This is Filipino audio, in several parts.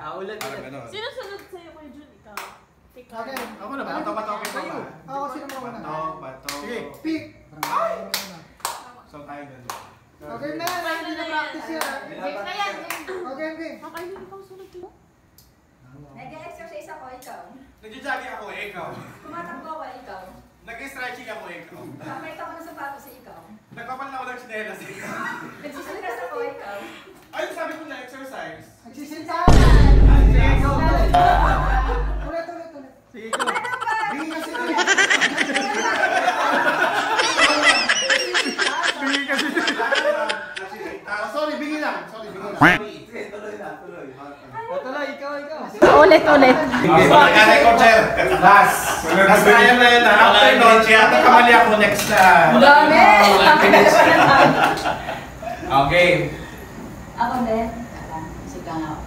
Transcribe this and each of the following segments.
Ulit. Sino sunod sa'yo kay Jun? Ikaw. Okay. Ako na ba? Bato-bato kayo. Ako sino mo muna? Bato. Sige, pick. So tayo na. Okay na, hindi na practice yan. Okay. Ay, hindi ikaw sunod dito. Nag-exercise ako, ikaw. Nag-jogging ako, ikaw. Tumatakbo ako, ikaw. Nag-stretching ako, ikaw. Kapait ako ng sapatos, ikaw. Nagpapalit ako ng chinelas, ikaw. Nagsisilkas ako, ikaw. Ay, sabi ko na exercise. Nagsisinta. Sige, ikaw. Ulit. Sige, ikaw. Bigyan kasi sorry, bigyan lang. Tuloy, ikaw. Ulit. Mag-record, sir. Last trial na yun. After nun, kamali ako next na. Dami! Okay. Ako din. Sige nga.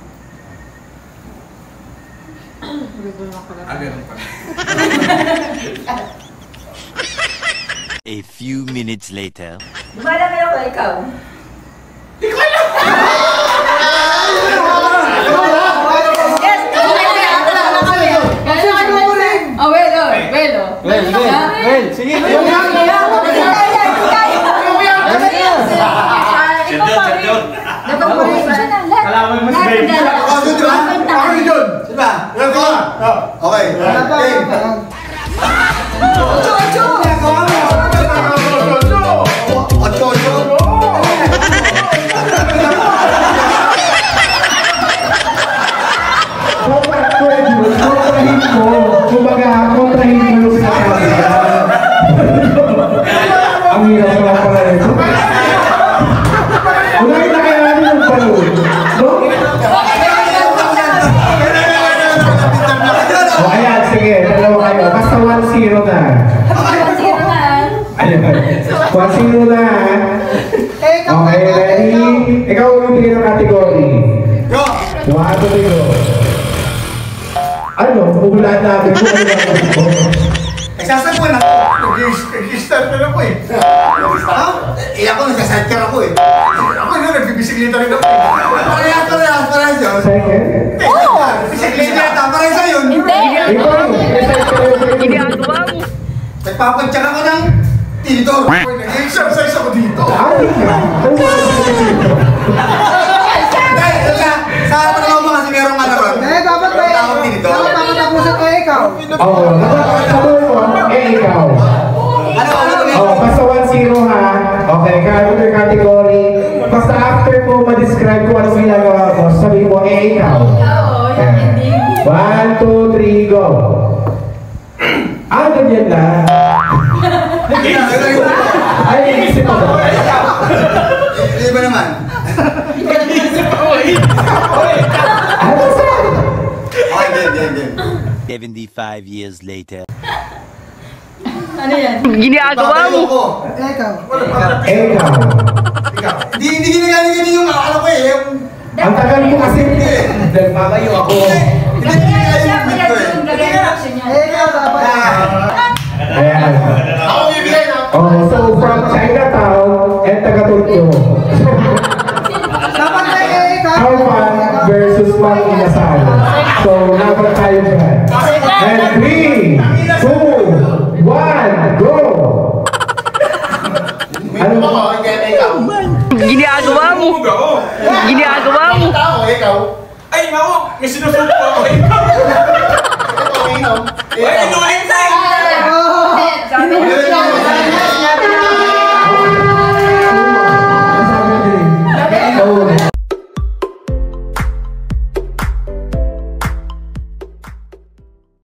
Ganun pa. A few minutes later. Lumalaki ako, ikaw. Di ko alam! Yes! Well, sige. Kalaman mo si Baby. Ako yun dun. Diba? Okay. Kontrahin mo yung pinakasya. Ang hirap na pala ito. Unahin na kaya natin yung balon. No? O ayan, sige. Dalawa kayo. Basta 1-0 na. 1-0 na. Ayan. 1-0 na. Okay, ready? Ikaw ang bigay ng category. Go! 1-0. Ano? Puhulaan natin kung ano ang gusto ko. Nagsasagwan ako. Nag-start na ako eh. Ako nagsasagkar ako eh. Ako yun, nagbibisikleta rin ako eh. Parehas yun. Second? Bisikleta, parehas yun. Hindi. Ginagawa mo. Nagpapadyak ako ng tinidor. Nag-exercise ako dito. Ating ka? Sa pagkakama kasi merong ano ron. Dapat ba matapusan ko ikaw? Oo, sabi mo, ikaw. Basta 1-0 ha. Okay, character category. Basta after mo ma-describe kung ano ginagawa ko, sabi mo, ikaw. 1, 2, 3, go. Ganyan lang. Ay, iisip mo ba? Hindi ba naman? Nag-iisip ako eh. Ano sa'yo? Okay, game. 75 years later. Ano yan? Ginagawa mo. Ikaw. Ikaw. Hindi ginagawa yung akala ko eh. Ang tagal mo kasi. Dahil mamayo ako. Hindi ginagawa yung bit ko eh. Ikaw dapat. Ayan. Ako bibigay na. So from Chinatown and Taga-Tokyo. Dapat na ikaw. Alpha versus Mang Inasal. So laban tayo dyan. And 3, 2, 1, go! Ano mo? Ginagawa mo. Ginagawa mo. Ikaw. Ay, nako! May sinusuko ako. Ikaw! Ikaw. Ay, inulit na!